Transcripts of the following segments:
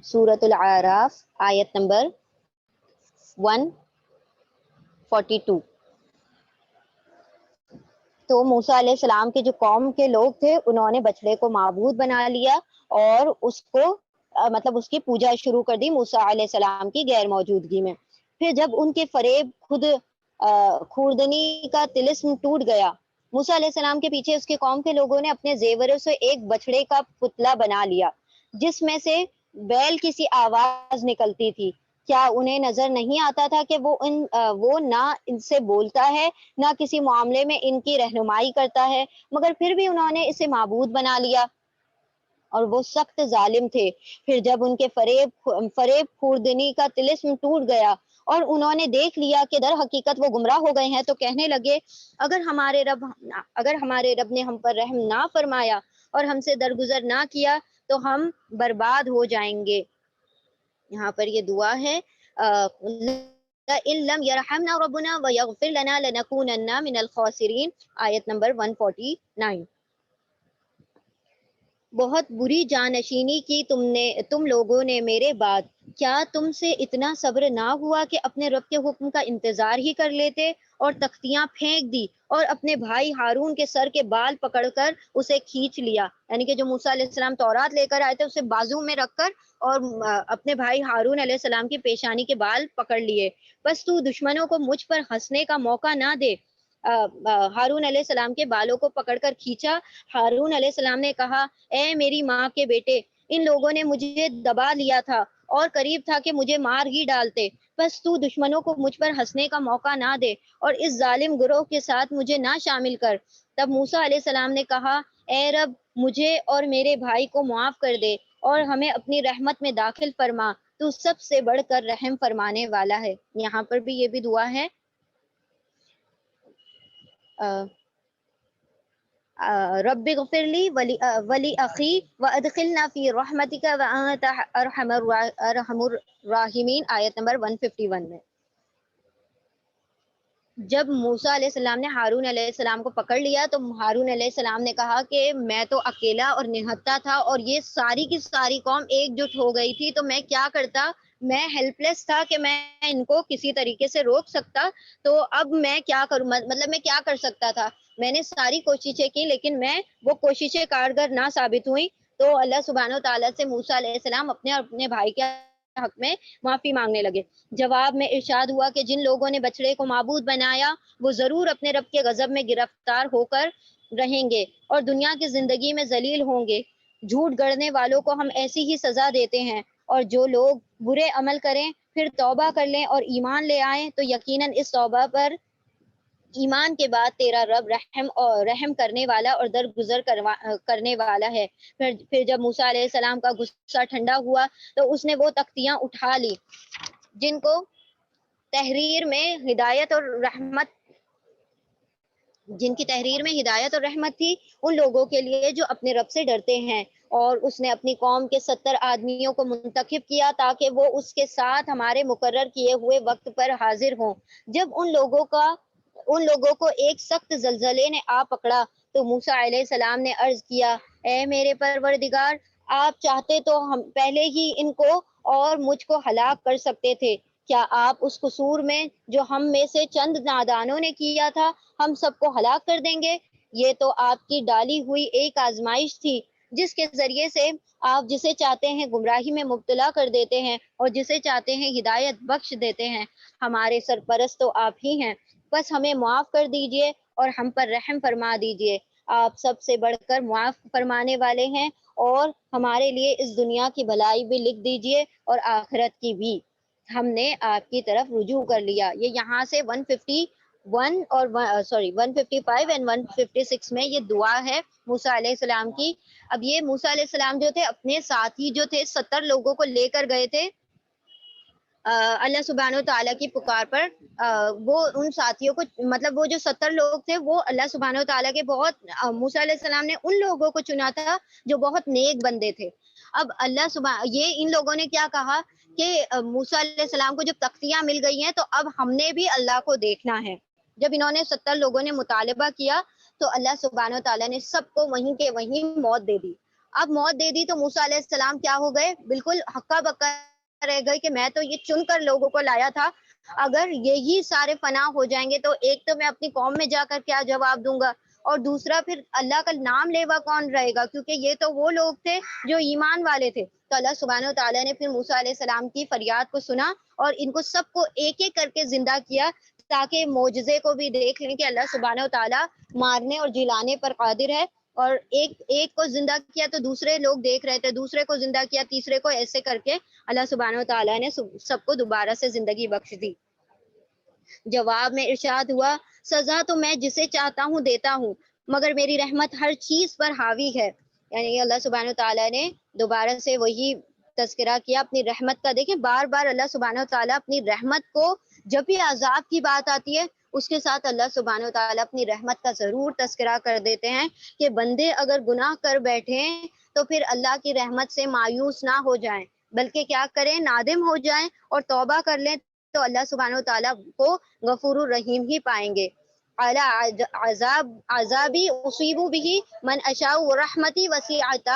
سورۃ الاعراف آیت نمبر 142۔ تو موسیٰ علیہ السلام کے جو قوم کے لوگ تھے انہوں نے بچڑے کو معبود بنا لیا اور اس کو مطلب اس کی پوجا شروع کر دی موسیٰ علیہ السلام کی غیر موجودگی میں۔ پھر جب ان کے فریب خوردنی کا طلسم ٹوٹ گیا، موسیٰ علیہ السلام کے پیچھے اس کی قوم کے لوگوں نے اپنے زیوروں سے ایک بچڑے کا پتلا بنا لیا جس میں سے بیل کی سی آواز نکلتی تھی۔ کیا انہیں نظر نہیں آتا تھا کہ وہ نہ ان سے بولتا ہے نہ کسی معاملے میں ان کی رہنمائی کرتا ہے، مگر پھر بھی انہوں نے اسے معبود بنا لیا اور وہ سخت ظالم تھے۔ پھر جب ان کے فریب خوردنی کا طلسم ٹوٹ گیا اور انہوں نے دیکھ لیا کہ در حقیقت وہ گمراہ ہو گئے ہیں تو کہنے لگے اگر ہمارے رب نے ہم پر رحم نہ فرمایا اور ہم سے درگزر نہ کیا تو ہم برباد ہو جائیں گے۔ یہاں پر یہ دعا ہے لَئِن لَّمْ يَرْحَمْنَا رَبُّنَا وَيَغْفِرْ لَنَا لَنَكُونَنَّ مِنَ الْخَاسِرِينَ، آیت نمبر 149۔ بہت بری جانشینی کی تم لوگوں نے میرے بعد، کیا تم سے اتنا صبر نہ ہوا کہ اپنے رب کے حکم کا انتظار ہی کر لیتے اور تختیاں پھینک دی اور اپنے بھائی ہارون کے سر کے بال پکڑ کر اسے کھینچ لیا، یعنی کہ جو موسیٰ علیہ السلام تورات لے کر آئے تھے اسے بازو میں رکھ کر اور اپنے بھائی ہارون علیہ السلام کی پیشانی کے بال پکڑ لیے۔ بس تو دشمنوں کو مجھ پر ہنسنے کا موقع نہ دے۔ ہارون علیہ السلام کے بالوں کو پکڑ کر کھینچا۔ ہارون علیہ السلام نے کہا اے میری ماں کے بیٹے، ان لوگوں نے مجھے دبا لیا تھا اور قریب تھا کہ مجھے مار ہی ڈالتے، بس تو دشمنوں کو مجھ پر ہنسنے کا موقع نہ دے اور اس ظالم گروہ کے ساتھ مجھے نہ شامل کر۔ تب موسیٰ علیہ السلام نے کہا اے رب، مجھے اور میرے بھائی کو معاف کر دے اور ہمیں اپنی رحمت میں داخل فرما، تو سب سے بڑھ کر رحم فرمانے والا ہے۔ یہاں پر بھی یہ بھی دعا ہے رب اغفر لی ولی اخی وادخلنا فی رحمتک وانت ارحم الراحمین، آیت نمبر 151 میں۔ جب موسیٰ علیہ السلام نے ہارون علیہ السلام کو پکڑ لیا تو ہارون علیہ السلام نے کہا کہ میں تو اکیلا اور نہتا تھا اور یہ ساری کی ساری قوم ایک جٹ ہو گئی تھی، تو میں کیا کرتا، میں ہیلپ لیس تھا کہ میں ان کو کسی طریقے سے روک سکتا، تو اب میں کیا کروں، مطلب میں کیا کر سکتا تھا، میں نے ساری کوششیں کی لیکن میں وہ کوششیں کارگر نہ ثابت ہوئی۔ تو اللہ سبحانہ و تعالیٰ سے موسیٰ علیہ السلام اپنے اور اپنے بھائی کے حق میں معافی مانگنے لگے۔ جواب میں ارشاد ہوا کہ جن لوگوں نے بچڑے کو معبود بنایا وہ ضرور اپنے رب کے غضب میں گرفتار ہو کر رہیں گے اور دنیا کی زندگی میں ذلیل ہوں گے۔ جھوٹ گڑنے والوں کو ہم ایسی ہی سزا دیتے ہیں، اور جو لوگ برے عمل کریں پھر توبہ کر لیں اور ایمان لے آئیں تو یقیناً اس توبہ پر ایمان کے بعد تیرا رب رحم کرنے والا اور درگزر کرنے والا ہے۔ پھر جب موسیٰ علیہ السلام کا غصہ ٹھنڈا ہوا تو اس نے وہ تختیاں اٹھا لی جن کو تحریر میں ہدایت اور رحمت جن کی تحریر میں ہدایت اور رحمت تھی ان لوگوں کے لیے جو اپنے رب سے ڈرتے ہیں، اور اس نے اپنی قوم کے 70 آدمیوں کو منتخب کیا تاکہ وہ اس کے ساتھ ہمارے مقرر کیے ہوئے وقت پر حاضر ہوں۔ جب ان لوگوں کو ایک سخت زلزلے نے آ پکڑا تو موسیٰ علیہ السلام نے عرض کیا اے میرے پروردگار، آپ چاہتے تو ہم پہلے ہی ان کو اور مجھ کو ہلاک کر سکتے تھے، کیا آپ اس قصور میں جو ہم میں سے چند نادانوں نے کیا تھا ہم سب کو ہلاک کر دیں گے؟ یہ تو آپ کی ڈالی ہوئی ایک آزمائش تھی جس کے ذریعے سے آپ جسے چاہتے ہیں گمراہی میں مبتلا کر دیتے ہیں اور جسے چاہتے ہیں ہدایت بخش دیتے ہیں۔ ہمارے سرپرست تو آپ ہی ہیں، بس ہمیں معاف کر دیجئے اور ہم پر رحم فرما دیجئے، آپ سب سے بڑھ کر معاف فرمانے والے ہیں، اور ہمارے لیے اس دنیا کی بھلائی بھی لکھ دیجئے اور آخرت کی بھی، ہم نے آپ کی طرف رجوع کر لیا۔ یہ یہاں سے 151 اور 155 اینڈ 156 میں یہ دعا ہے موسیٰ علیہ السلام کی۔ اب یہ موسیٰ علیہ السلام جو تھے اپنے ساتھی جو تھے 70 لوگوں کو لے کر گئے تھے اللہ سبحانہ و تعالیٰ کی پکار پر، وہ ان ساتھیوں کو مطلب وہ جو 70 لوگ تھے وہ اللہ سبحانہ و تعالیٰ کے بہت موسیٰ علیہ السلام نے ان لوگوں کو چنا تھا جو بہت نیک بندے تھے۔ اب ان لوگوں نے کیا کہا کہ موسیٰ علیہ السلام کو جب تختیاں مل گئی ہیں تو اب ہم نے بھی اللہ کو دیکھنا ہے۔ جب انہوں نے 70 لوگوں نے مطالبہ کیا تو اللہ سبحانہ و تعالیٰ نے سب کو وہیں کے وہیں موت دے دی۔ اب موت دے دی تو موسیٰ علیہ السلام کیا ہو گئے؟ بالکل ہکا بکا رہ گئے کہ میں تو یہ چن کر لوگوں کو لایا تھا، اگر یہی سارے فنا ہو جائیں گے تو ایک تو میں اپنی قوم میں جا کر کیا جواب دوں گا، اور دوسرا پھر اللہ کا نام لیوا کون رہے گا، کیونکہ یہ تو وہ لوگ تھے جو ایمان والے تھے۔ تو اللہ سبحانہ وتعالیٰ نے پھر موسیٰ علیہ السلام کی فریاد کو سنا اور ان کو سب کو ایک ایک کر کے زندہ کیا، تاکہ معجزے کو بھی دیکھ لیں کہ اللہ سبحانہ وتعالیٰ مارنے اور جلانے پر قادر ہے۔ اور ایک ایک کو زندہ کیا تو دوسرے لوگ دیکھ رہے تھے، دوسرے کو زندہ کیا، تیسرے کو، ایسے کر کے اللہ سبحانہ وتعالیٰ نے سب کو دوبارہ سے زندگی بخش دی۔ جواب میں ارشاد ہوا، سزا تو میں جسے چاہتا ہوں دیتا ہوں، مگر میری رحمت ہر چیز پر حاوی ہے۔ یعنی اللہ سبحانہ وتعالیٰ نے دوبارہ سے وہی تذکرہ کیا اپنی رحمت کا۔ دیکھیں بار بار اللہ سبحانہ وتعالیٰ اپنی رحمت کو، جب بھی عذاب کی بات آتی ہے اس کے ساتھ اللہ سبحانہ وتعالیٰ اپنی رحمت کا ضرور تذکرہ کر دیتے ہیں کہ بندے اگر گناہ کر بیٹھیں تو پھر اللہ کی رحمت سے مایوس نہ ہو جائیں، بلکہ کیا کریں، نادم ہو جائیں اور توبہ کر لیں، تو اللہ سبحانہ وتعالیٰ کو غفور الرحیم ہی پائیں گے۔ عذابی اصیبو بھی من اشاء رحمتی وسیعت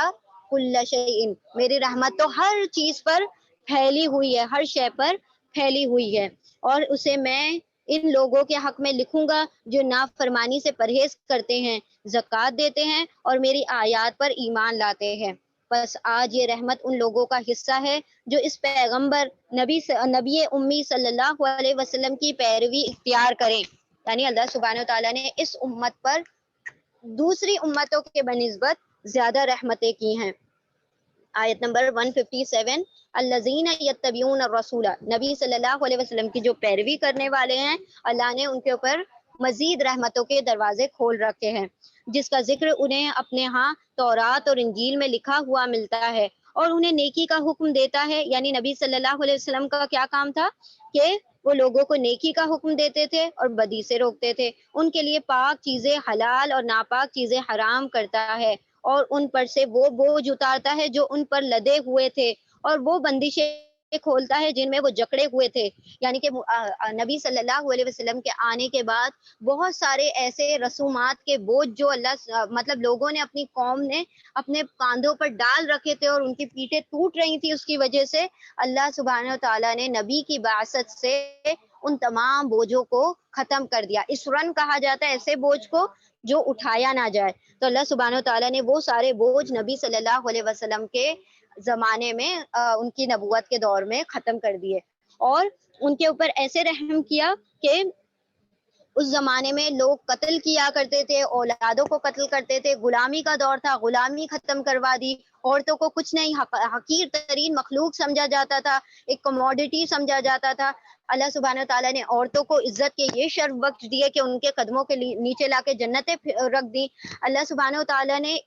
کل شیء، میری رحمت تو ہر چیز پر پھیلی ہوئی ہے، ہر شے پر پھیلی ہوئی ہے، اور اسے میں ان لوگوں کے حق میں لکھوں گا جو نافرمانی سے پرہیز کرتے ہیں، زکوٰۃ دیتے ہیں اور میری آیات پر ایمان لاتے ہیں۔ بس آج یہ رحمت ان لوگوں کا حصہ ہے جو اس پیغمبر نبی امی صلی اللہ علیہ وسلم کی پیروی اختیار کریں۔ یعنی اللہ سبحانہ وتعالیٰ نے اس امت پر دوسری امتوں کے بنسبت زیادہ رحمتیں کی ہیں۔ آیت نمبر 157، الذین یتبعون الرسول، نبی صلی اللہ علیہ وسلم کی جو پیروی کرنے والے ہیں، اللہ نے ان کے اوپر مزید رحمتوں کے دروازے کھول رکھے ہیں، جس کا ذکر انہیں اپنے ہاں تورات اور انجیل میں لکھا ہوا ملتا ہے، اور انہیں نیکی کا حکم دیتا ہے۔ یعنی نبی صلی اللہ علیہ وسلم کا کیا کام تھا کہ وہ لوگوں کو نیکی کا حکم دیتے تھے اور بدی سے روکتے تھے، ان کے لیے پاک چیزیں حلال اور ناپاک چیزیں حرام کرتا ہے، اور ان پر سے وہ بوجھ اتارتا ہے جو ان پر لدے ہوئے تھے، اور وہ بندشیں کھولتا ہے جن میں وہ جکڑے ہوئے تھے۔ یعنی کہ نبی صلی اللہ علیہ وسلم کے آنے کے بعد بہت سارے ایسے رسومات کے بوجھ جو اللہ مطلب لوگوں نے اپنی قوم نے اپنے کاندھوں پر ڈال رکھے تھے اور ان کی پیٹھیں ٹوٹ رہی تھی اس کی وجہ سے، اللہ سبحانہ وتعالیٰ نے نبی کی بعثت سے ان تمام بوجھوں کو ختم کر دیا۔ اسرن کہا جاتا ہے ایسے بوجھ کو جو اٹھایا نہ جائے، تو اللہ سبحانہ وتعالیٰ نے وہ سارے بوجھ نبی صلی اللہ علیہ وسلم کے زمانے میں ان کی نبوت کے دور میں ختم کر دیے، اور ان کے اوپر ایسے رحم کیا کہ اس زمانے میں لوگ قتل کیا کرتے تھے، اولادوں کو قتل کرتے تھے، غلامی کا دور تھا، غلامی ختم کروا دی، عورتوں کو کچھ نہیں، حقیر ترین مخلوق سمجھا جاتا تھا، ایک کموڈٹی سمجھا جاتا تھا۔ اللہ سبحانہ تعالیٰ نے عورتوں کو عزت کے یہ شرف بخش دیے کہ ان کے قدموں کے نیچے لا کے جنتیں رکھ دی۔ اللہ سبحانہ تعالیٰ نے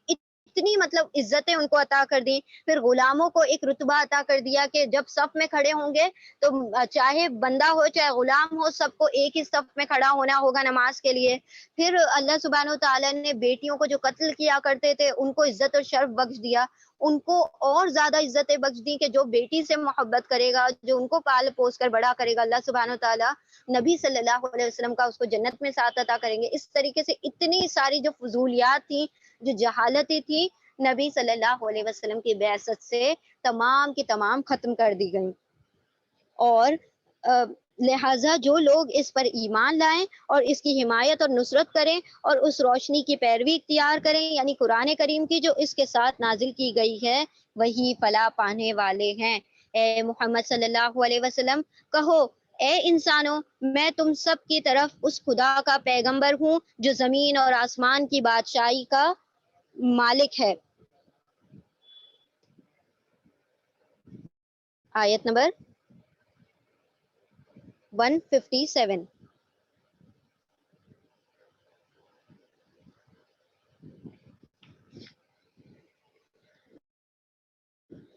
اتنی مطلب عزتیں ان کو عطا کر دی۔ پھر غلاموں کو ایک رتبہ عطا کر دیا کہ جب صف میں کھڑے ہوں گے تو چاہے بندہ ہو چاہے غلام ہو، سب کو ایک ہی صف میں کھڑا ہونا ہوگا نماز کے لیے۔ پھر اللہ سبحانہ تعالیٰ نے بیٹیوں کو جو قتل کیا کرتے تھے ان کو عزت اور شرف بخش دیا، ان کو اور زیادہ عزتیں بخش دی کہ جو بیٹی سے محبت کرے گا، جو ان کو پال پوس کر بڑا کرے گا، اللہ سبحانہ تعالیٰ نبی صلی اللہ علیہ وسلم کا اس کو جنت میں ساتھ عطا کریں گے۔ اس طریقے سے اتنی ساری جو فضولیات تھیں، جو جہالتیں تھیں، نبی صلی اللہ علیہ وسلم کی بعثت سے تمام کی تمام ختم کر دی گئیں، اور لہٰذا جو لوگ اس پر ایمان لائیں اور اس کی حمایت اور نصرت کریں اور اس روشنی کی پیروی اختیار کریں، یعنی قرآن کریم کی جو اس کے ساتھ نازل کی گئی ہے، وہی فلاح پانے والے ہیں۔ اے محمد صلی اللہ علیہ وسلم کہو، اے انسانوں، میں تم سب کی طرف اس خدا کا پیغمبر ہوں جو زمین اور آسمان کی بادشاہی کا مالک ہے۔ آیت نمبر 157۔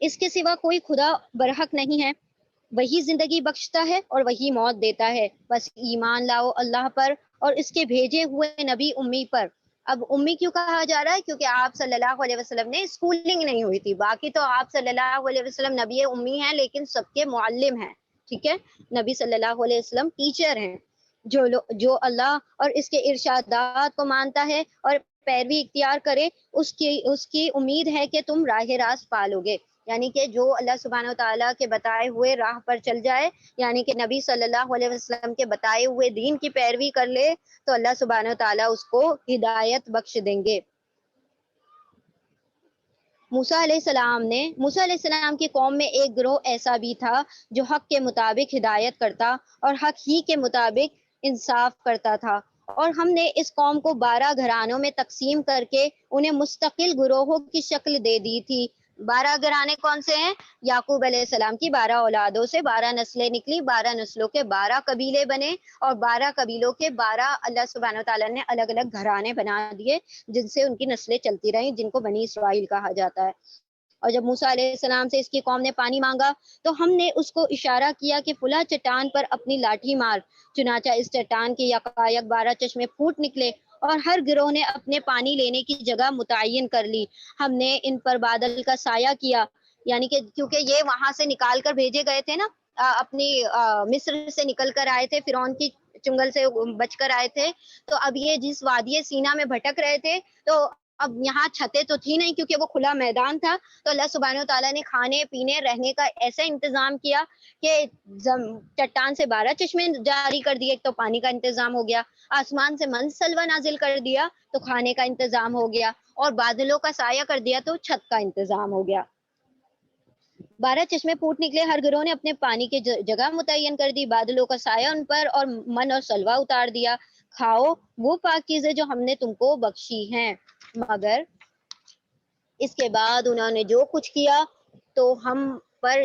اس کے سوا کوئی خدا برحق نہیں ہے، وہی زندگی بخشتا ہے اور وہی موت دیتا ہے، بس ایمان لاؤ اللہ پر اور اس کے بھیجے ہوئے نبی امی پر۔ اب امی کیوں کہا جا رہا ہے؟ کیونکہ آپ صلی اللہ علیہ وسلم نے اسکولنگ نہیں ہوئی تھی، باقی تو آپ صلی اللہ علیہ وسلم نبی امی ہیں لیکن سب کے معلم ہیں، ٹھیک ہے، نبی صلی اللہ علیہ وسلم ٹیچر ہیں۔ جو اللہ اور اس کے ارشادات کو مانتا ہے اور پیروی اختیار کرے اس کی امید ہے کہ تم راہ راست پالو گے. یعنی کہ جو اللہ سبحانہ وتعالیٰ کے بتائے ہوئے راہ پر چل جائے، یعنی کہ نبی صلی اللہ علیہ وسلم کے بتائے ہوئے دین کی پیروی کر لے، تو اللہ سبحانہ وتعالیٰ اس کو ہدایت بخش دیں گے. موسیٰ علیہ السلام کی قوم میں ایک گروہ ایسا بھی تھا جو حق کے مطابق ہدایت کرتا اور حق ہی کے مطابق انصاف کرتا تھا. اور ہم نے اس قوم کو 12 گھرانوں میں تقسیم کر کے انہیں مستقل گروہوں کی شکل دے دی تھی. 12 گھرانے کون سے ہیں؟ یعقوب علیہ السلام کی 12 اولادوں سے 12 نسلیں نکلی، 12 نسلوں کے 12 قبیلے بنے، اور 12 قبیلوں کے 12 اللہ سبحانہ وتعالیٰ نے الگ الگ گھرانے بنا دیے جن سے ان کی نسلیں چلتی رہیں، جن کو بنی اسرائیل کہا جاتا ہے. اور جب موسیٰ علیہ السلام سے اس کی قوم نے پانی مانگا تو ہم نے اس کو اشارہ کیا کہ فلاں چٹان پر اپنی لاٹھی مار. چنانچہ اس چٹان کے یکایک 12 چشمے پھوٹ نکلے اور ہر گروہ نے اپنے پانی لینے کی جگہ متعین کر لی. ہم نے ان پر بادل کا سایہ کیا، یعنی کہ کیونکہ یہ وہاں سے نکال کر بھیجے گئے تھے نا، اپنی مصر سے نکل کر آئے تھے، فرعون کی چنگل سے بچ کر آئے تھے. تو اب یہ جس وادی سینا میں بھٹک رہے تھے، تو اب یہاں چھتیں تو تھی نہیں کیونکہ وہ کھلا میدان تھا. تو اللہ سبحانہ وتعالیٰ نے کھانے پینے رہنے کا ایسا انتظام کیا کہ چٹان سے 12 چشمے جاری کر دیے تو پانی کا انتظام ہو گیا، آسمان سے من سلوہ نازل کر دیا تو کھانے کا انتظام ہو گیا، اور بادلوں کا سایہ کر دیا تو چھت کا انتظام ہو گیا. 12 چشمے پھوٹ نکلے، ہر گروہ نے اپنے پانی کی جگہ متعین کر دی، بادلوں کا سایہ ان پر اور من اور سلوہ اتار دیا. کھاؤ وہ پاکیزے جو ہم نے تم کو بخشی ہیں. مگر اس کے بعد انہوں نے جو کچھ کیا تو ہم پر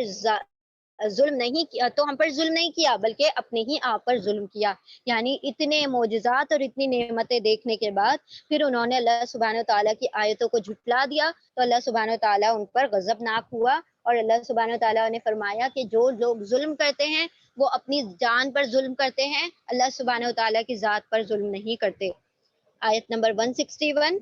ظلم نہیں کیا بلکہ اپنے ہی آپ پر ظلم کیا. یعنی اتنے معجزات اور اتنی نعمتیں دیکھنے کے بعد پھر انہوں نے اللہ سبحانہ وتعالیٰ کی آیتوں کو جھٹلا دیا تو اللہ سبحانہ وتعالیٰ ان پر غضبناک ہوا، اور اللہ سبحانہ وتعالیٰ نے فرمایا کہ جو لوگ ظلم کرتے ہیں وہ اپنی جان پر ظلم کرتے ہیں، اللہ سبحانہ وتعالیٰ کی ذات پر ظلم نہیں کرتے. آیت نمبر 161،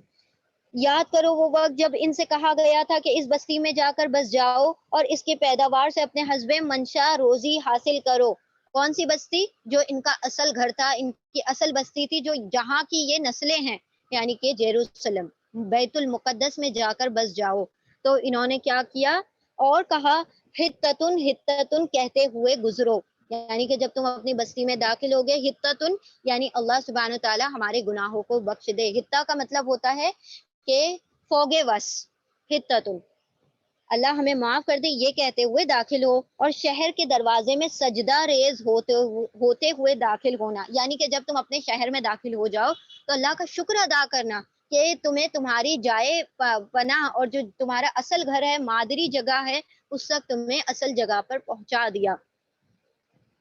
یاد کرو وہ وقت جب ان سے کہا گیا تھا کہ اس بستی میں جا کر بس جاؤ اور اس کے پیداوار سے اپنے حسب منشا روزی حاصل کرو. کون سی بستی؟ جو ان کا اصل گھر تھا، ان کی اصل بستی تھی، جو جہاں کی یہ نسلیں ہیں، یعنی کہ یروشلم بیت المقدس میں جا کر بس جاؤ. تو انہوں نے کیا کیا اور کہا، ہتتن کہتے ہوئے گزرو. یعنی کہ جب تم اپنی بستی میں داخل ہوگے، ہتتن یعنی اللہ سبحانہ تعالیٰ ہمارے گناہوں کو بخش دے. ہتہ کا مطلب ہوتا ہے کہ فوگے وس، ہتتن اللہ ہمیں معاف کر دے، یہ کہتے ہوئے داخل ہو. اور شہر کے دروازے میں سجدہ ریز ہوتے ہوئے داخل ہونا، یعنی کہ جب تم اپنے شہر میں داخل ہو جاؤ تو اللہ کا شکر ادا کرنا کہ تمہیں تمہاری جائے پناہ اور جو تمہارا اصل گھر ہے، مادری جگہ ہے، اس تک تمہیں اصل جگہ پر پہنچا دیا.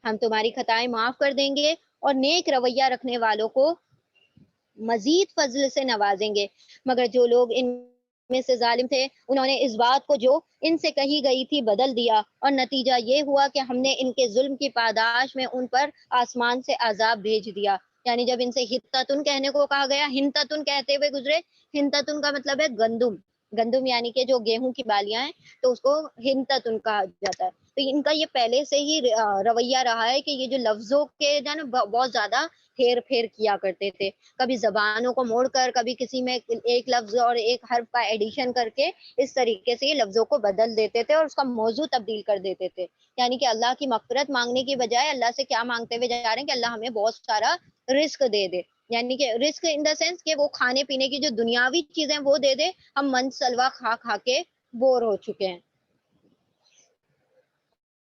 ہم تمہاری خطائیں معاف کر دیں گے اور نیک رویہ رکھنے والوں کو مزید فضل سے نوازیں گے. مگر جو لوگ ان میں سے ظالم تھے انہوں نے اس بات کو جو ان سے کہی گئی تھی بدل دیا، اور نتیجہ یہ ہوا کہ ہم نے ان کے ظلم کی پاداش میں ان پر آسمان سے عذاب بھیج دیا. یعنی جب ان سے ہتتن کہنے کو کہا گیا، ہنتتن کہتے ہوئے گزرے. ہنتتن کا مطلب ہے گندم یعنی کہ جو گیہوں کی بالیاں ہیں تو اس کو ہنتتن کہا جاتا ہے. تو ان کا یہ پہلے سے ہی رویہ رہا ہے کہ یہ جو لفظوں کے جو ہے نا بہت زیادہ ہیر پھیر کیا کرتے تھے، کبھی زبانوں کو موڑ کر، کبھی کسی میں ایک لفظ اور ایک حرف کا ایڈیشن کر کے اس طریقے سے یہ لفظوں کو بدل دیتے تھے اور اس کا موضوع تبدیل کر دیتے تھے. یعنی کہ اللہ کی مغفرت مانگنے کی بجائے اللہ سے کیا مانگتے ہوئے جا رہے ہیں کہ اللہ ہمیں بہت سارا رزق دے دے. یعنی کہ رزق ان دا سینس کہ وہ کھانے پینے کی جو دنیاوی چیزیں وہ دے دے، ہم من سلوا کھا کھا کے بور ہو چکے ہیں.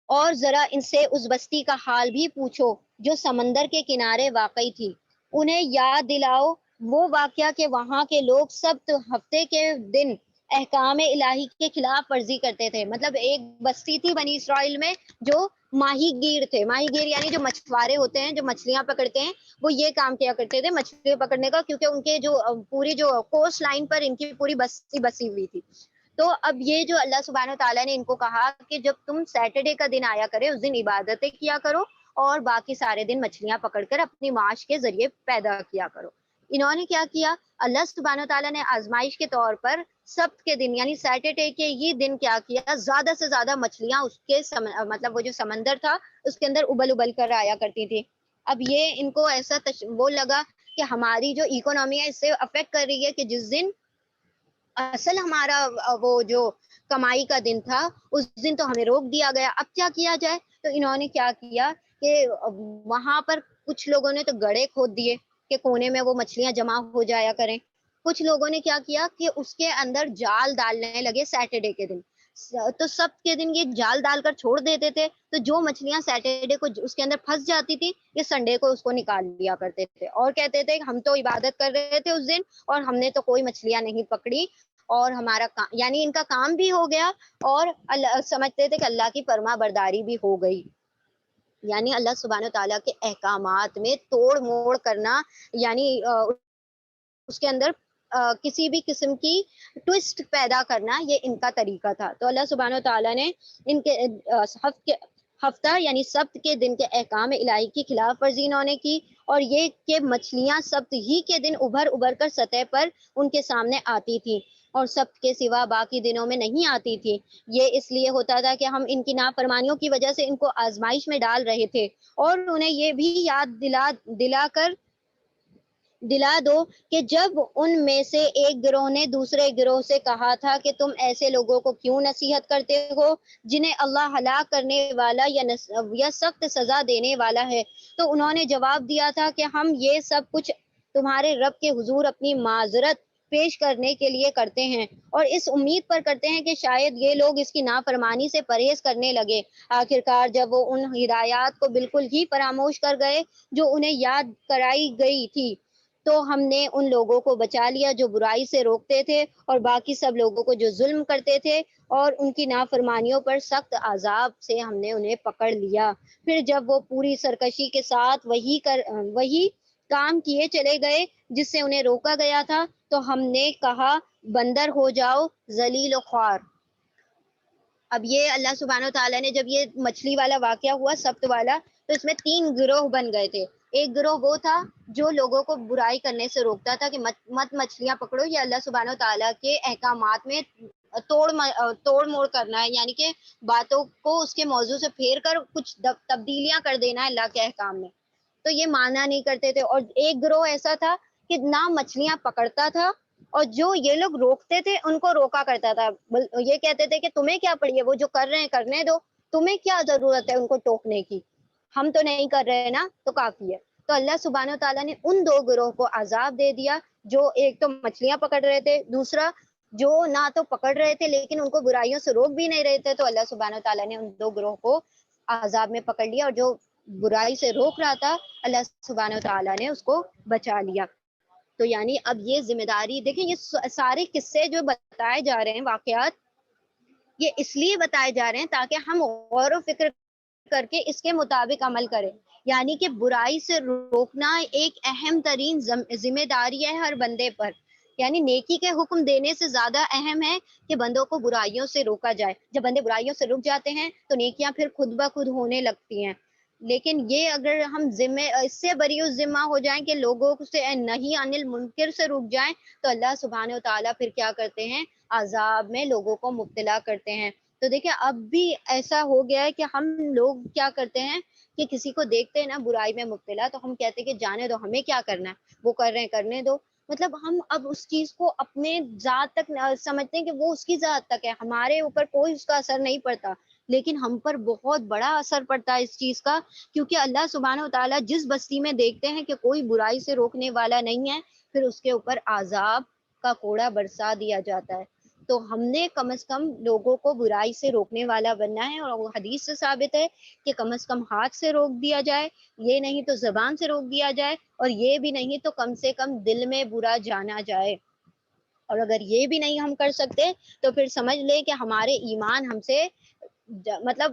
اور ذرا ان سے اس بستی کا حال بھی پوچھو جو سمندر کے کنارے واقع تھی. انہیں یاد دلاؤ وہ واقعہ کہ وہاں کے لوگ سبت ہفتے کے دن احکام الہی کے خلاف ورزی کرتے تھے. مطلب ایک بستی تھی بنی اسرائیل میں جو ماہی گیر تھے. ماہی گیر یعنی جو مچھوارے ہوتے ہیں، جو مچھلیاں پکڑتے ہیں، وہ یہ کام کیا کرتے تھے مچھلی پکڑنے کا، کیونکہ ان کے جو پوری جو کوسٹ لائن پر ان کی پوری بستی بسی ہوئی تھی. تو اب یہ جو اللہ سبحانہ تعالیٰ نے ان کو کہا کہ جب تم سیٹرڈے کا دن آیا کرے، اس دن عبادتیں کیا کرو اور باقی سارے دن مچھلیاں پکڑ کر اپنی معاش کے ذریعے پیدا کیا کرو. انہوں نے کیا کیا، اللہ سبحانہ تعالیٰ نے آزمائش کے طور پر سبت کے دن یعنی سیٹرڈے کے یہ دن کیا کیا، زیادہ سے زیادہ مچھلیاں اس کے مطلب وہ جو سمندر تھا اس کے اندر ابل ابل کر آیا کرتی تھی. اب یہ ان کو ایسا وہ لگا کہ ہماری جو اکنامی ہے اس سے افیکٹ کر رہی ہے، کہ جس دن اصل ہمارا وہ جو کمائی کا دن تھا اس دن تو ہمیں روک دیا گیا. اب کیا کیا جائے؟ تو انہوں نے کیا کیا کہ وہاں پر کچھ لوگوں نے تو گڑھے کھود دیے کہ کونے میں وہ مچھلیاں جمع ہو جایا کریں. کچھ لوگوں نے کیا کیا کہ اس کے اندر جال ڈالنے لگے سیٹرڈے کے دن. تو سب کے دن یہ جال ڈال کر چھوڑ دیتے تھے، تو جو مچھلیاں سیٹرڈے کو اس کے اندر پھنس جاتی تھی یہ سنڈے کو اس کو نکال لیا کرتے تھے اور کہتے تھے کہ ہم تو عبادت کر رہے تھے اس دن اور ہم نے تو کوئی مچھلیاں نہیں پکڑی، اور ہمارا کام یعنی ان کا کام بھی ہو گیا اور اللہ سمجھتے تھے کہ اللہ کی فرما برداری بھی ہو گئی. یعنی اللہ سبحانہ تعالیٰ کے احکامات میں توڑ موڑ کرنا، یعنی اس کے اندر کسی بھی قسم کی ٹوسٹ پیدا کرنا، یہ ان کا طریقہ تھا. تو اللہ سبحانہ تعالیٰ نے ان کے ہفتہ یعنی سبت کے دن کے احکام الہی کی خلاف ورزی انہوں نے کی، اور یہ کہ مچھلیاں سبت ہی کے دن ابھر کر سطح پر ان کے سامنے آتی تھی اور سبت کے سوا باقی دنوں میں نہیں آتی تھی. یہ اس لیے ہوتا تھا کہ ہم ان کی نافرمانیوں کی وجہ سے ان کو آزمائش میں ڈال رہے تھے، اور انہیں یہ بھی یاد دلا دو کہ جب ان میں سے ایک گروہ نے دوسرے گروہ سے کہا تھا کہ تم ایسے لوگوں کو کیوں نصیحت کرتے ہو جنہیں اللہ ہلاک کرنے والا یا سخت سزا دینے والا ہے، تو انہوں نے جواب دیا تھا کہ ہم یہ سب کچھ تمہارے رب کے حضور اپنی معذرت پیش کرنے کے لیے کرتے ہیں، اور اس امید پر کرتے ہیں کہ شاید یہ لوگ اس کی نافرمانی سے پرہیز کرنے لگے. آخرکار جب وہ ان ہدایات کو بالکل ہی فراموش کر گئے جو انہیں یاد کرائی گئی تھی، تو ہم نے ان لوگوں کو بچا لیا جو برائی سے روکتے تھے، اور باقی سب لوگوں کو جو ظلم کرتے تھے اور ان کی نافرمانیوں پر سخت عذاب سے ہم نے انہیں پکڑ لیا. پھر جب وہ پوری سرکشی کے ساتھ وہی کام کیے چلے گئے جس سے انہیں روکا گیا تھا، تو ہم نے کہا بندر ہو جاؤ ذلیل و خوار. اب یہ اللہ سبحانہ تعالیٰ نے جب یہ مچھلی والا واقعہ ہوا سبت والا، تو اس میں 3 گروہ بن گئے تھے. ایک گروہ وہ تھا جو لوگوں کو برائی کرنے سے روکتا تھا کہ مت مچھلیاں پکڑو، یہ اللہ سبحانہ تعالیٰ کے احکامات میں توڑ موڑ کرنا ہے، یعنی کہ باتوں کو اس کے موضوع سے پھیر کر کچھ تبدیلیاں کر دینا ہے اللہ کے احکام میں. تو یہ مانا نہیں کرتے تھے. اور ایک گروہ ایسا تھا کہ نہ مچھلیاں پکڑتا تھا، اور جو یہ لوگ روکتے تھے ان کو روکا کرتا تھا. یہ کہتے تھے کہ تمہیں کیا پڑی ہے، وہ جو کر رہے ہیں کرنے دو، تمہیں کیا ضرورت ہے ان کو ٹوکنے کی، ہم تو نہیں کر رہے نا، تو کافی ہے. تو اللہ سبحانہ تعالیٰ نے ان 2 گروہ کو عذاب دے دیا، جو ایک تو مچھلیاں پکڑ رہے تھے، دوسرا جو نہ تو پکڑ رہے تھے لیکن ان کو برائیوں سے روک بھی نہیں رہے تھے. تو اللہ سبحانہ تعالیٰ نے ان 2 گروہ کو عذاب میں پکڑ لیا، اور جو برائی سے روک رہا تھا اللہ سبحانہ تعالیٰ نے اس کو بچا لیا. تو یعنی اب یہ ذمہ داری دیکھیں، یہ سارے قصے جو بتائے جا رہے ہیں واقعات، یہ اس لیے بتائے جا رہے ہیں تاکہ ہم غور و فکر کر کے اس کے مطابق عمل کریں. یعنی کہ برائی سے روکنا ایک اہم ترین ذمہ داری ہے ہر بندے پر. یعنی نیکی کے حکم دینے سے زیادہ اہم ہے کہ بندوں کو برائیوں سے روکا جائے. جب بندے برائیوں سے رک جاتے ہیں تو نیکیاں پھر خود بخود ہونے لگتی ہیں. لیکن یہ اگر ہم اس سے بری ذمہ ہو جائیں کہ لوگوں سے نہیں عن المنکر سے رک جائیں، تو اللہ سبحانہ و تعالیٰ پھر کیا کرتے ہیں، عذاب میں لوگوں کو مبتلا کرتے ہیں. تو دیکھیں اب بھی ایسا ہو گیا ہے کہ ہم لوگ کیا کرتے ہیں کہ کسی کو دیکھتے ہیں نا برائی میں مبتلا، تو ہم کہتے ہیں کہ جانے دو، ہمیں کیا کرنا ہے، وہ کر رہے ہیں کرنے دو. مطلب ہم اب اس چیز کو اپنے ذات تک سمجھتے ہیں کہ وہ اس کی ذات تک ہے، ہمارے اوپر کوئی اس کا اثر نہیں پڑتا. لیکن ہم پر بہت بڑا اثر پڑتا ہے اس چیز کا، کیونکہ اللہ سبحانہ و تعالیٰ جس بستی میں دیکھتے ہیں کہ کوئی برائی سے روکنے والا نہیں ہے، پھر اس کے اوپر عذاب کا کوڑا برسا دیا جاتا ہے. تو ہم نے کم از کم لوگوں کو برائی سے روکنے والا بننا ہے، اور وہ حدیث سے ثابت ہے کہ کم از کم ہاتھ سے روک دیا جائے، یہ نہیں تو زبان سے روک دیا جائے، اور یہ بھی نہیں تو کم سے کم دل میں برا جانا جائے. اور اگر یہ بھی نہیں ہم کر سکتے تو پھر سمجھ لے کہ ہمارے ایمان ہم سے مطلب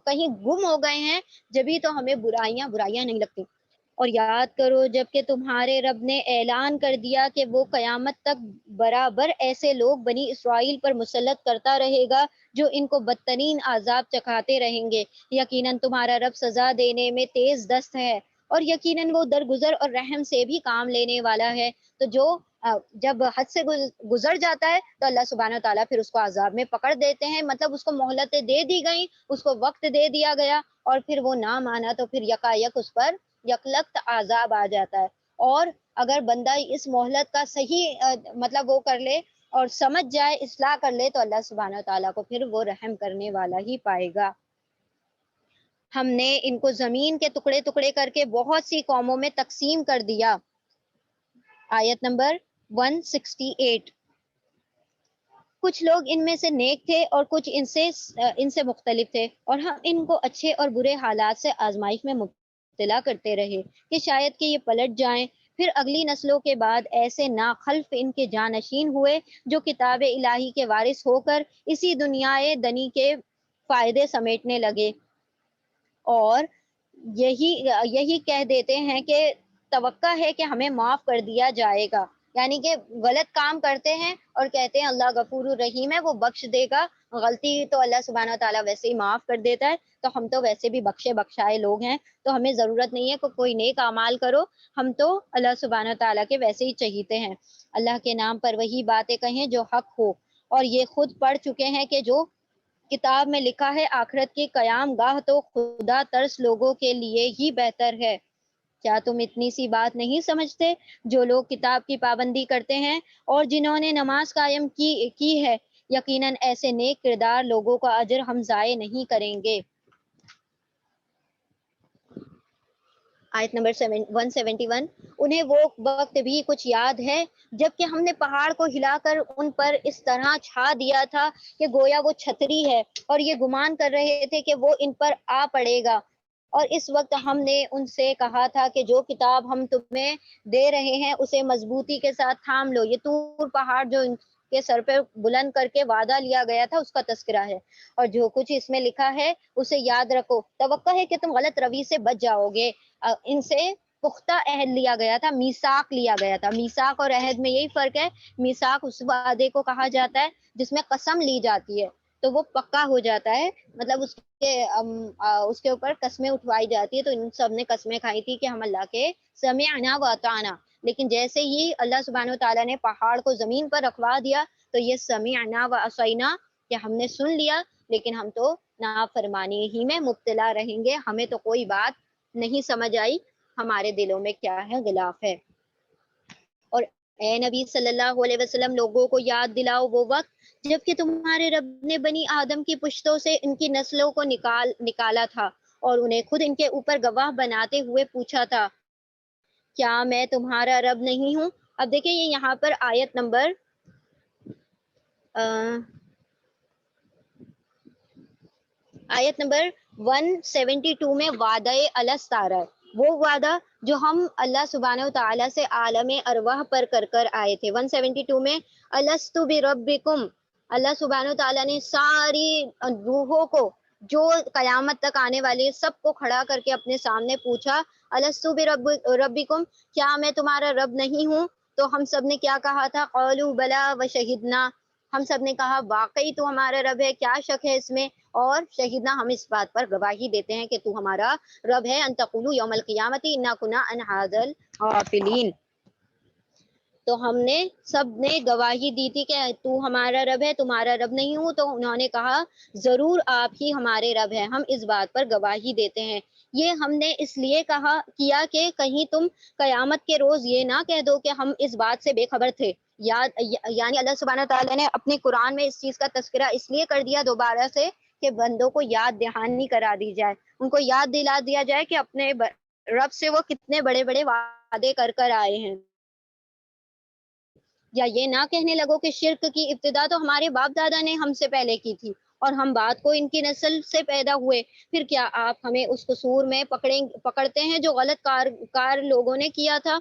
کہیں گم ہو گئے ہیں، جبھی تو ہمیں برائیاں نہیں لگتی. اور یاد کرو جب کہ تمہارے رب نے اعلان کر دیا کہ وہ قیامت تک برابر ایسے لوگ بنی اسرائیل پر مسلط کرتا رہے گا جو ان کو بدترین عذاب چکھاتے رہیں گے. یقیناً تمہارا رب سزا دینے میں تیز دست ہے، اور یقیناً وہ درگزر اور رحم سے بھی کام لینے والا ہے. تو جو جب حد سے گزر جاتا ہے تو اللہ سبحانہ تعالیٰ پھر اس کو عذاب میں پکڑ دیتے ہیں. مطلب اس کو مہلتیں دے دی گئیں، اس کو وقت دے دیا گیا، اور پھر وہ نہ مانا تو پھر یکایک اس پر یکلخت عذاب آ جاتا ہے. اور اگر بندہ اس مہلت کا صحیح مطلب وہ کر لے اور سمجھ جائے، اصلاح کر لے، تو اللہ سبحانہ تعالیٰ کو پھر وہ رحم کرنے والا ہی پائے گا۔ ہم نے ان کو زمین کے ٹکڑے ٹکڑے کر کے بہت سی قوموں میں تقسیم کر دیا۔ آیت نمبر 168۔ کچھ لوگ ان میں سے نیک تھے اور کچھ ان سے مختلف تھے، اور ہم ان کو اچھے اور برے حالات سے آزمائش میں مبتلا کرتے رہے کہ شاید کہ یہ پلٹ جائیں۔ پھر اگلی نسلوں کے بعد ایسے ناخلف ان کے جانشین ہوئے جو کتاب الہی کے وارث ہو کر اسی دنیا دنی کے فائدے سمیٹنے لگے، اور یہی کہہ دیتے ہیں کہ توقع ہے کہ ہمیں معاف کر دیا جائے گا، یعنی کہ غلط کام کرتے ہیں اور کہتے ہیں اللہ غفور الرحیم ہے، وہ بخش دے گا۔ غلطی تو اللہ سبحانہ تعالیٰ ویسے ہی معاف کر دیتا ہے، تو ہم تو ویسے بھی بخشے بخشائے لوگ ہیں، تو ہمیں ضرورت نہیں ہے کہ کوئی نیک اعمال کرو، ہم تو اللہ سبحانہ تعالیٰ کے ویسے ہی چہیتے ہیں۔ اللہ کے نام پر وہی باتیں کہیں جو حق ہو، اور یہ خود پڑھ چکے ہیں کہ جو کتاب میں لکھا ہے آخرت کی قیام گاہ تو خدا ترس لوگوں کے لیے ہی بہتر ہے۔ کیا تم اتنی سی بات نہیں سمجھتے؟ جو لوگ کتاب کی پابندی کرتے ہیں اور جنہوں نے نماز قائم کی ہے، یقیناً ایسے نیک کردار لوگوں کا اجر ہم ضائع نہیں کریں گے۔ آیت نمبر 171۔ انہیں وہ وقت بھی کچھ یاد ہے جبکہ ہم نے پہاڑ کو ہلا کر ان پر اس طرح چھا دیا تھا کہ گویا وہ چھتری ہے، اور یہ گمان کر رہے تھے کہ وہ ان پر آ پڑے گا۔ اور اس وقت ہم نے ان سے کہا تھا کہ جو کتاب ہم تمہیں دے رہے ہیں اسے مضبوطی کے ساتھ تھام لو۔ یہ طور پہاڑ جو ان کے سر پہ بلند کر کے وعدہ لیا گیا تھا اس کا تذکرہ ہے، اور جو کچھ اس میں لکھا ہے اسے یاد رکھو۔ توقع ہے کہ تم غلط روی سے بچ جاؤ گے۔ ان سے پختہ عہد لیا گیا تھا، میثاق لیا گیا تھا۔ میثاق اور عہد میں یہی فرق ہے، میثاق اس وعدے کو کہا جاتا ہے جس میں قسم لی جاتی ہے تو وہ پکا ہو جاتا ہے، مطلب اس کے اوپر قسمیں اٹھوائی جاتی ہے۔ تو ان سب نے قسمیں کھائی تھی کہ ہم اللہ کے سمعنا و اطعنا، لیکن جیسے ہی اللہ سبحانہ وتعالیٰ نے پہاڑ کو زمین پر رکھوا دیا تو یہ سمعنا و عصینا کہ ہم نے سن لیا لیکن ہم تو نافرمانی ہی میں مبتلا رہیں گے، ہمیں تو کوئی بات نہیں سمجھ آئی، ہمارے دلوں میں کیا ہے، غلاف ہے۔ اور اے نبی صلی اللہ علیہ وسلم، لوگوں کو یاد دلاؤ وہ وقت جبکہ تمہارے رب نے بنی آدم کی پشتوں سے ان کی نسلوں کو نکالا تھا اور انہیں خود ان کے اوپر گواہ بناتے ہوئے پوچھا تھا، کیا میں تمہارا رب نہیں ہوں؟ اب دیکھیں یہ یہاں پر آیت نمبر 172 میں وعدہ الست آ رہا ہے، وہ وعدہ جو ہم اللہ سبحانہ وتعالیٰ سے عالم ارواح پر کر آئے تھے۔ 172 میں الست بربکم، اللہ سبحانہ وتعالیٰ نے ساری روحوں کو جو قیامت تک آنے والے سب کو کھڑا کر کے اپنے سامنے پوچھا، الست بربکم، کیا میں تمہارا رب نہیں ہوں؟ تو ہم سب نے کیا کہا تھا؟ قولوا بلا وشہدنا، ہم سب نے کہا واقعی تو ہمارا رب ہے، کیا شک ہے اس میں، اور شہیدنا، ہم اس بات پر گواہی دیتے ہیں کہ تو ہمارا رب ہے، ان تقولوا یوم القیامت انا کنا عن ھذا غافلین۔ تو ہم نے سب نے گواہی دی تھی کہ تو ہمارا رب ہے، تمہارا رب نہیں ہوں، تو انہوں نے کہا ضرور آپ ہی ہمارے رب ہیں، ہم اس بات پر گواہی دیتے ہیں۔ یہ ہم نے اس لیے کیا کہ کہیں تم قیامت کے روز یہ نہ کہہ دو کہ ہم اس بات سے بے خبر تھے۔ یعنی اللہ سبحانہ تعالیٰ نے اپنے قرآن میں اس چیز کا تذکرہ اس لیے کر دیا دوبارہ سے کہ بندوں کو یاد دہانی کرا دی جائے، ان کو یاد دلا دیا جائے کہ اپنے رب سے وہ کتنے بڑے بڑے وعدے کر آئے ہیں۔ یا یہ نہ کہنے لگو کہ شرک کی ابتدا تو ہمارے باپ دادا نے ہم سے پہلے کی تھی اور ہم بات کو ان کی نسل سے پیدا ہوئے، پھر کیا آپ ہمیں اس قصور میں پکڑتے ہیں جو غلط کار لوگوں نے کیا تھا؟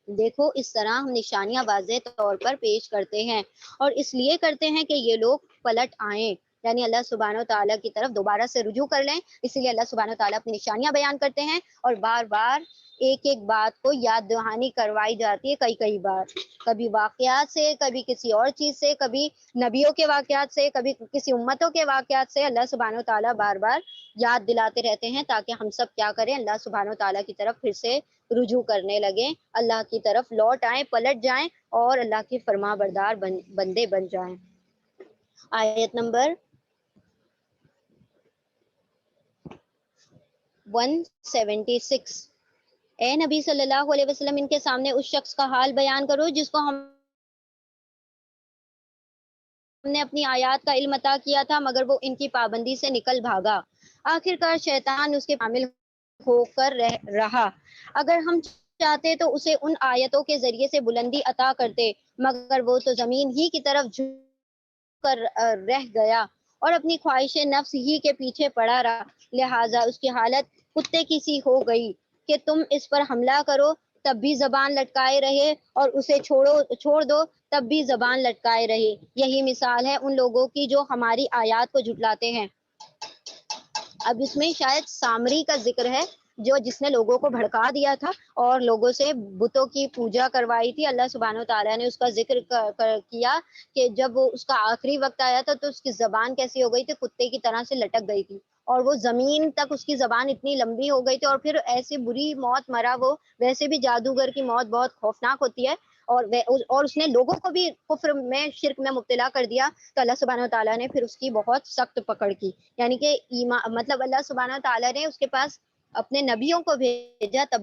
دیکھو اس طرح ہم نشانیاں واضح طور پر پیش کرتے ہیں، اور اس لیے کرتے ہیں کہ یہ لوگ پلٹ آئیں، یعنی اللہ سبحانہ و تعالیٰ کی طرف دوبارہ سے رجوع کر لیں۔ اسی لیے اللہ سبحانہ و تعالیٰ اپنی نشانیاں بیان کرتے ہیں اور بار بار ایک ایک بات کو یاد دہانی کروائی جاتی ہے، کئی بار، کبھی واقعات سے، کبھی کسی اور چیز سے، کبھی نبیوں کے واقعات سے، کبھی کسی امتوں کے واقعات سے اللہ سبحانہ و تعالیٰ بار بار یاد دلاتے رہتے ہیں تاکہ ہم سب کیا کریں، اللہ سبحانہ و تعالیٰ کی طرف پھر سے رجوع کرنے لگیں، اللہ کی طرف لوٹ آئیں، پلٹ جائیں اور اللہ کی فرما بردار بندے بن جائیں۔ آیت نمبر 176، اے نبی صلی اللہ علیہ وسلم ان کے سامنے اس شخص کا حال بیان کرو جس کو ہم نے اپنی آیات کا علم عطا کیا تھا مگر وہ ان کی پابندی سے نکل بھاگا۔ آخر کار شیطان اس کے عامل ہو کر رہا۔ اگر ہم چاہتے تو اسے ان آیتوں کے ذریعے سے بلندی عطا کرتے مگر وہ تو زمین ہی کی طرف جھک کر رہ گیا اور اپنی خواہش نفس ہی کے پیچھے پڑا رہا، لہٰذا اس کی حالت کتے کی سی ہو گئی کہ تم اس پر حملہ کرو تب بھی زبان لٹکائے رہے اور اسے چھوڑ دو تب بھی زبان لٹکائے رہے۔ یہی مثال ہے ان لوگوں کی جو ہماری آیات کو جھٹلاتے ہیں۔ اب اس میں شاید سامری کا ذکر ہے جس نے لوگوں کو بھڑکا دیا تھا اور لوگوں سے بتوں کی پوجا کروائی تھی۔ اللہ سبحانہ و تعالیٰ نے اس کا ذکر کیا کہ جب وہ اس کا آخری وقت آیا تھا تو اس کی زبان کیسی ہو گئی تھی، کتے کی طرح سے لٹک گئی تھی اور وہ زمین تک اس کی زبان اتنی لمبی ہو گئی تھی اور پھر ایسی بری موت مرا وہ۔ ویسے بھی جادوگر کی موت بہت خوفناک ہوتی ہے اور اس نے لوگوں کو بھی کفر میں شرک میں مبتلا کر دیا تو اللہ سبحانہ و تعالیٰ نے پھر اس کی بہت سخت پکڑ کی، یعنی کہ ایمان مطلب اللہ سبحانہ و تعالیٰ نے اس کے پاس اپنے نبیوں کو بھیجا تب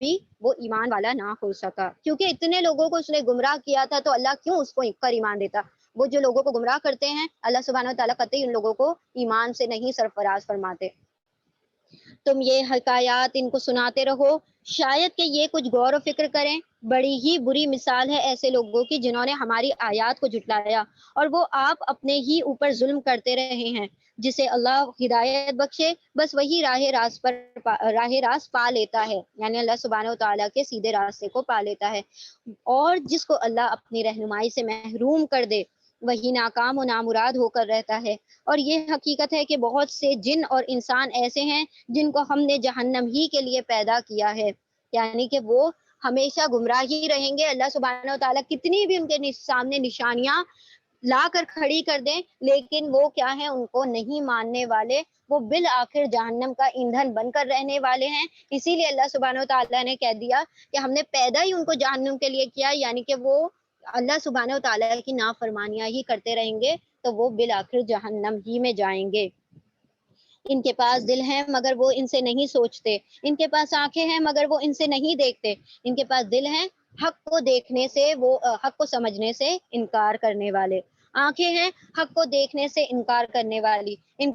بھی وہ ایمان والا نہ ہو سکا، کیونکہ اتنے لوگوں کو اس نے گمراہ کیا تھا تو اللہ کیوں اس کو پر ایمان دیتا۔ وہ جو لوگوں کو گمراہ کرتے ہیں اللہ سبحانہ و تعالیٰ قطعی ان لوگوں کو ایمان سے نہیں سرفراز فرماتے۔ تم یہ حکایات ان کو سناتے رہو شاید کہ یہ کچھ غور و فکر کریں۔ بڑی ہی بری مثال ہے ایسے لوگوں کی جنہوں نے ہماری آیات کو جھٹلایا اور وہ آپ اپنے ہی اوپر ظلم کرتے رہے ہیں۔ جسے اللہ ہدایت بخشے بس وہی راہ راست پا لیتا ہے، یعنی اللہ سبحانہ و تعالیٰ کے سیدھے راستے کو پا لیتا ہے، اور جس کو اللہ اپنی رہنمائی سے محروم کر دے وہی ناکام و نامراد ہو کر رہتا ہے۔ اور یہ حقیقت ہے کہ بہت سے جن اور انسان ایسے ہیں جن کو ہم نے جہنم ہی کے لیے پیدا کیا ہے، یعنی کہ وہ ہمیشہ گمراہ ہی رہیں گے۔ اللہ سبحانہ و تعالیٰ کتنی بھی ان کے سامنے نشانیاں لا کر کھڑی کر دیں لیکن وہ کیا ہے، ان کو نہیں ماننے والے، وہ بالآخر جہنم کا ایندھن بن کر رہنے والے ہیں۔ اسی لیے اللہ سبحانہ و تعالیٰ نے کہہ دیا کہ ہم نے پیدا ہی ان کو جہنم کے لیے کیا، یعنی کہ وہ اللہ سبحانہ و تعالیٰ کی نافرمانیاں ہی کرتے رہیں گے تو وہ بالآخر جہنم ہی میں جائیں گے۔ ان کے پاس دل ہیں مگر وہ ان سے نہیں سوچتے، ان کے پاس آنکھیں ہیں مگر وہ ان سے نہیں دیکھتے، ان کے پاس دل ہیں حق کو دیکھنے سے، وہ حق کو سمجھنے سے انکار کرنے والے، آنکھیں ہیں حق کو دیکھنے سے انکار کرنے والی، ان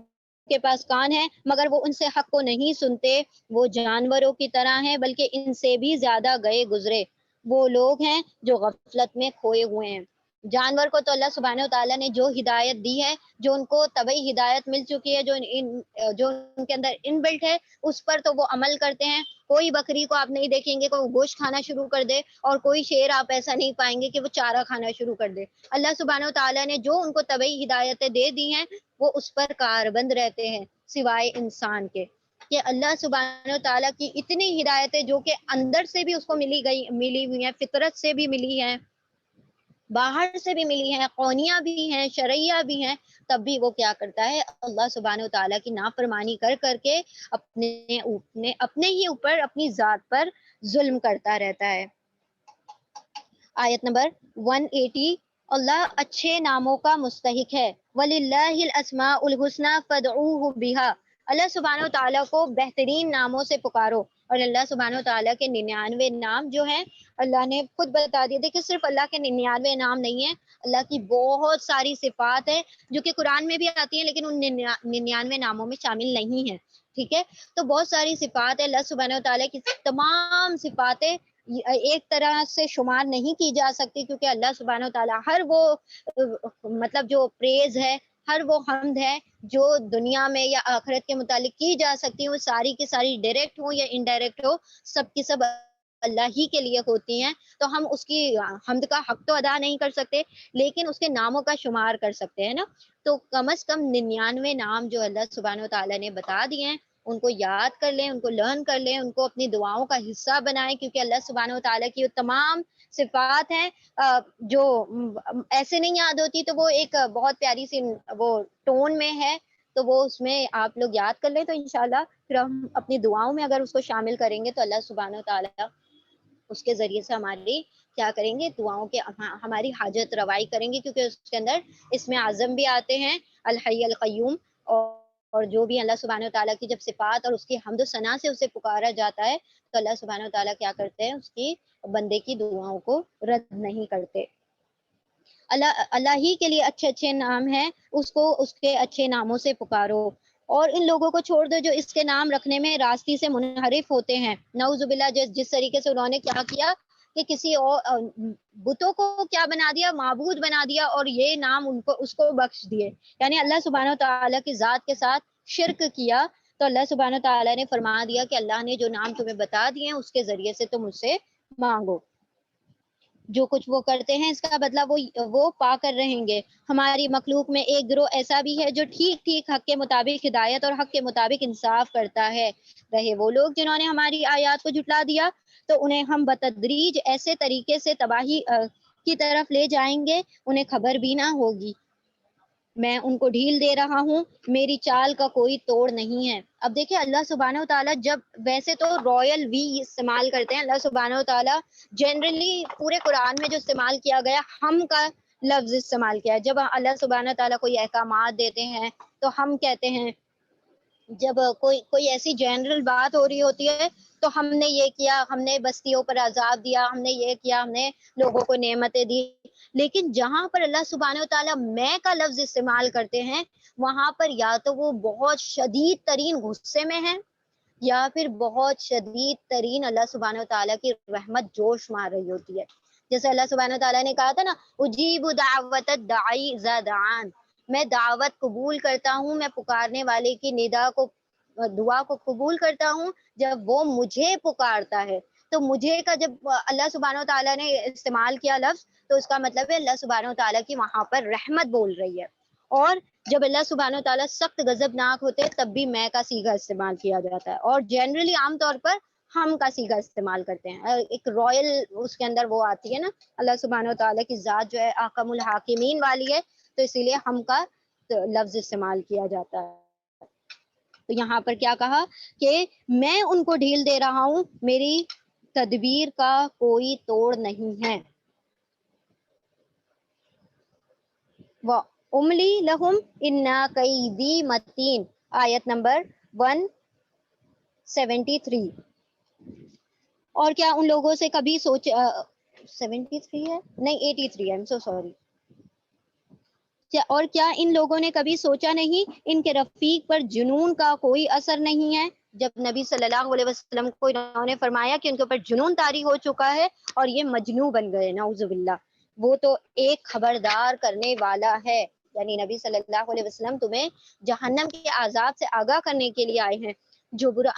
کے پاس کان ہیں مگر وہ ان سے حق کو نہیں سنتے، وہ جانوروں کی طرح ہیں بلکہ ان سے بھی زیادہ گئے گزرے، وہ لوگ ہیں جو غفلت میں کھوئے ہوئے ہیں۔ جانور کو تو اللہ سبحانہ و تعالیٰ نے جو ہدایت دی ہے، جو ان کو طبعی ہدایت مل چکی ہے، جو ان کے اندر ان بلٹ ہے، اس پر تو وہ عمل کرتے ہیں۔ کوئی بکری کو آپ نہیں دیکھیں گے کہ وہ گوشت کھانا شروع کر دے اور کوئی شیر آپ ایسا نہیں پائیں گے کہ وہ چارہ کھانا شروع کر دے۔ اللہ سبحانہ و تعالیٰ نے جو ان کو طبعی ہدایتیں دے دی ہیں وہ اس پر کاربند رہتے ہیں، سوائے انسان کے کہ اللہ سبحانہ و تعالیٰ کی اتنی ہدایتیں جو کہ اندر سے بھی اس کو ملی ہوئی ہیں، فطرت سے بھی ملی ہیں، باہر سے بھی ملی ہیں، قونیہ بھی ہیں، شرعیہ بھی ہیں، تب بھی وہ کیا کرتا ہے، اللہ سبحانہ و تعالیٰ کی نافرمانی کر کر کے اپنے ہی اوپر، اپنی ذات پر ظلم کرتا رہتا ہے۔ آیت نمبر 180، اللہ اچھے ناموں کا مستحق ہے، وَلِلَّهِ الْأَسْمَاءُ الْحُسْنَى فَادْعُوهُ بِهَا، اللہ سبحانہ و تعالیٰ کو بہترین ناموں سے پکارو، اور اللہ سبحانہ و تعالیٰ کے 99 نام جو ہیں اللہ نے خود بتا دیے۔ دیکھیں صرف اللہ کے 99 نام نہیں ہیں، اللہ کی بہت ساری صفات ہیں جو کہ قرآن میں بھی آتی ہیں لیکن ان 99 ناموں میں شامل نہیں ہیں، ٹھیک ہے؟ تو بہت ساری صفات ہے اللہ سبحانہ و تعالیٰ کی، تمام صفاتیں ایک طرح سے شمار نہیں کی جا سکتی کیونکہ اللہ سبحانہ و تعالیٰ ہر وہ مطلب جو پریز ہے، ہر وہ حمد ہے جو دنیا میں یا آخرت کے متعلق کی جا سکتی ہے، وہ ساری کی ساری ڈائریکٹ ہو یا انڈائریکٹ ہو، سب کی سب اللہ ہی کے لیے ہوتی ہیں۔ تو ہم اس کی حمد کا حق تو ادا نہیں کر سکتے لیکن اس کے ناموں کا شمار کر سکتے ہیں نا۔ تو کم از کم 99 نام جو اللہ سبحانہ و تعالیٰ نے بتا دیے ہیں ان کو یاد کر لیں، ان کو لرن کر لیں، ان کو اپنی دعاؤں کا حصہ بنائیں، کیونکہ اللہ سبحانہ و تعالیٰ کی وہ تمام صفات ہیں جو ایسے نہیں یاد ہوتی، تو وہ ایک بہت پیاری سی وہ ٹون میں ہے، تو وہ اس میں آپ لوگ یاد کر لیں تو انشاءاللہ پھر ہم اپنی دعاؤں میں اگر اس کو شامل کریں گے تو اللہ سبحانہ و تعالیٰ اس کے ذریعے سے ہماری کیا کریں گے، دعاؤں کے ہماری حاجت روائی کریں گے، کیونکہ اس کے اندر اسم اعظم بھی آتے ہیں، الحی القیوم، اور اور جو بھی اللہ سبحانہ و تعالیٰ کی جب صفات اور اس کی حمد و ثنا سے اسے پکارا جاتا ہے تو اللہ سبحانہ و تعالیٰ کیا کرتے ہیں، اس کی بندے کی دعاؤں کو رد نہیں کرتے۔ اللہ ہی کے لیے اچھے اچھے نام ہیں، اس کو اس کے اچھے ناموں سے پکارو، اور ان لوگوں کو چھوڑ دو جو اس کے نام رکھنے میں راستی سے منحرف ہوتے ہیں۔ نعوذ باللہ، جس طریقے سے انہوں نے کیا کیا کہ کسی اور بتوں کو کیا بنا دیا، معبود بنا دیا، اور یہ نام ان کو اس کو بخش دیے، یعنی اللہ سبحانہ و تعالیٰ کی ذات کے ساتھ شرک کیا۔ تو اللہ سبحانہ و تعالیٰ نے فرما دیا کہ اللہ نے جو نام تمہیں بتا دیے ہیں اس کے ذریعے سے تم اس سے مانگو، جو کچھ وہ کرتے ہیں اس کا بدلہ وہ پا کر رہیں گے۔ ہماری مخلوق میں ایک گروہ ایسا بھی ہے جو ٹھیک ٹھیک حق کے مطابق ہدایت اور حق کے مطابق انصاف کرتا ہے۔ رہے وہ لوگ جنہوں نے ہماری آیات کو جھٹلا دیا تو انہیں ہم بتدریج ایسے طریقے سے تباہی کی طرف لے جائیں گے انہیں خبر بھی نہ ہوگی۔ میں ان کو ڈھیل دے رہا ہوں، میری چال کا کوئی توڑ نہیں ہے۔ اب دیکھیں اللہ سبحانہ و تعالیٰ جب ویسے تو رائل وی استعمال کرتے ہیں، اللہ سبحانہ و تعالیٰ جنرلی پورے قرآن میں جو استعمال کیا گیا ہم کا لفظ استعمال کیا ہے۔ جب اللہ سبحانہ و تعالیٰ کوئی احکامات دیتے ہیں تو ہم کہتے ہیں، جب کوئی ایسی جنرل بات ہو رہی ہوتی ہے تو ہم نے یہ کیا، ہم نے بستیوں پر عذاب دیا، ہم نے یہ کیا، ہم نے لوگوں کو نعمتیں دی، لیکن جہاں پر اللہ سبحانہ و تعالیٰ میں کا لفظ استعمال کرتے ہیں وہاں پر یا تو وہ بہت شدید ترین غصے میں ہیں یا پھر بہت شدید ترین اللہ سبحانہ و تعالیٰ کی رحمت جوش مار رہی ہوتی ہے۔ جیسے اللہ سبحانہ و تعالیٰ نے کہا تھا نا، اجیب دعوت الداعی اذا دعان، میں دعوت قبول کرتا ہوں، میں پکارنے والے کی ندا کو، دعا کو قبول کرتا ہوں جب وہ مجھے پکارتا ہے۔ تو مجھے کا جب اللہ سبحانہ و تعالیٰ نے استعمال کیا لفظ تو اس کا مطلب ہے اللہ سبحانہ و تعالیٰ کی وہاں پر رحمت بول رہی ہے، اور جب اللہ سبحانہ و تعالیٰ سخت غضبناک ہوتے ہیں تب بھی میں کا صیغہ استعمال کیا جاتا ہے، اور جنرلی عام طور پر ہم کا صیغہ استعمال کرتے ہیں۔ ایک رائل اس کے اندر وہ آتی ہے نا، اللہ سبحانہ و تعالیٰ کی ذات جو ہے احکم الحاکمین والی ہے، تو اسی لیے ہم کا لفظ استعمال کیا جاتا ہے۔ تو یہاں پر کیا کہا کہ میں ان کو ڈھیل دے رہا ہوں، میری تدبیر کا کوئی توڑ نہیں ہے۔ وَأُمْلِي لَهُمْ إِنَّ كَيْدِي مَتِينٌ، آیت نمبر 173۔ اور کیا ان لوگوں سے کبھی 73 ہے نہیں 83 ہے، I'm so sorry۔ اور کیا ان لوگوں نے کبھی سوچا نہیں ان کے رفیق پر جنون کا کوئی اثر نہیں ہے؟ جب نبی صلی اللہ علیہ وسلم کو انہوں نے فرمایا کہ ان کے اوپر جنون طاری ہو چکا ہے اور یہ مجنون بن گئے، نعوذ باللہ، وہ تو ایک خبردار کرنے والا ہے، یعنی نبی صلی اللہ علیہ وسلم تمہیں جہنم کے عذاب سے آگاہ کرنے کے لیے آئے ہیں، جو برا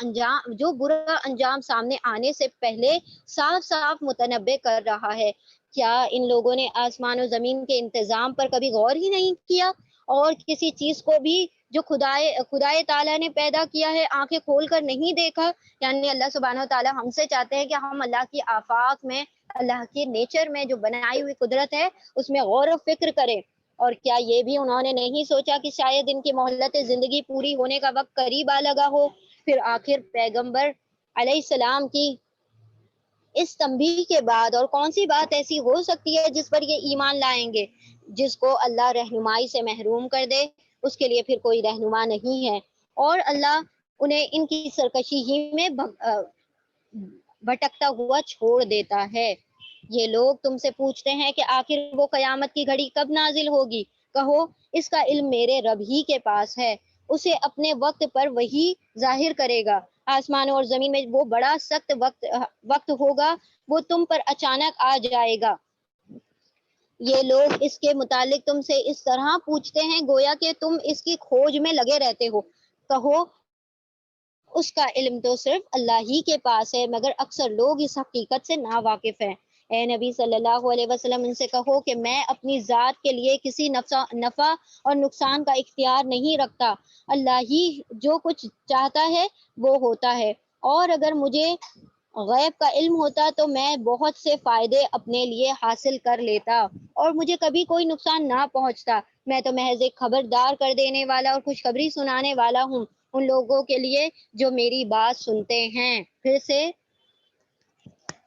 انجام سامنے آنے سے پہلے صاف صاف متنبع کر رہا ہے۔ کیا ان لوگوں نے آسمان و زمین کے انتظام پر کبھی غور ہی نہیں کیا، اور کسی چیز کو بھی جو خدائے تعالیٰ نے پیدا کیا ہے آنکھیں کھول کر نہیں دیکھا؟ یعنی اللہ سبحانہ و تعالیٰ ہم سے چاہتے ہیں کہ ہم اللہ کی آفاق میں، اللہ کے نیچر میں جو بنائی ہوئی قدرت ہے اس میں غور و فکر کریں۔ اور کیا یہ بھی انہوں نے نہیں سوچا کہ شاید ان کی مہلت زندگی پوری ہونے کا وقت قریب آ لگا ہو؟ پھر آخر پیغمبر علیہ السلام کی اس تنبیہ کے بعد اور کون سی بات ایسی ہو سکتی ہے جس پر یہ ایمان لائیں گے؟ جس کو اللہ رہنمائی سے محروم کر دے اس کے لیے پھر کوئی رہنما نہیں ہے، اور اللہ انہیں ان کی سرکشی ہی میں بھٹکتا ہوا چھوڑ دیتا ہے۔ یہ لوگ تم سے پوچھتے ہیں کہ آخر وہ قیامت کی گھڑی کب نازل ہوگی؟ کہو اس کا علم میرے رب ہی کے پاس ہے، اسے اپنے وقت پر وہی ظاہر کرے گا۔ آسمانوں اور زمین میں وہ بڑا سخت وقت ہوگا، وہ تم پر اچانک آ جائے گا۔ یہ لوگ اس کے متعلق تم سے اس طرح پوچھتے ہیں گویا کہ تم اس کی کھوج میں لگے رہتے ہو۔ کہو اس کا علم تو صرف اللہ ہی کے پاس ہے، مگر اکثر لوگ اس حقیقت سے ناواقف ہیں۔ اے نبی صلی اللہ علیہ وسلم ان سے کہو کہ میں اپنی ذات کے لیے کسی نفع اور نقصان کا اختیار نہیں رکھتا، اللہ ہی جو کچھ چاہتا ہے وہ ہوتا ہے، اور اگر مجھے غیب کا علم ہوتا تو میں بہت سے فائدے اپنے لیے حاصل کر لیتا اور مجھے کبھی کوئی نقصان نہ پہنچتا۔ میں تو محض ایک خبردار کر دینے والا اور خوشخبری سنانے والا ہوں ان لوگوں کے لیے جو میری بات سنتے ہیں۔ پھر سے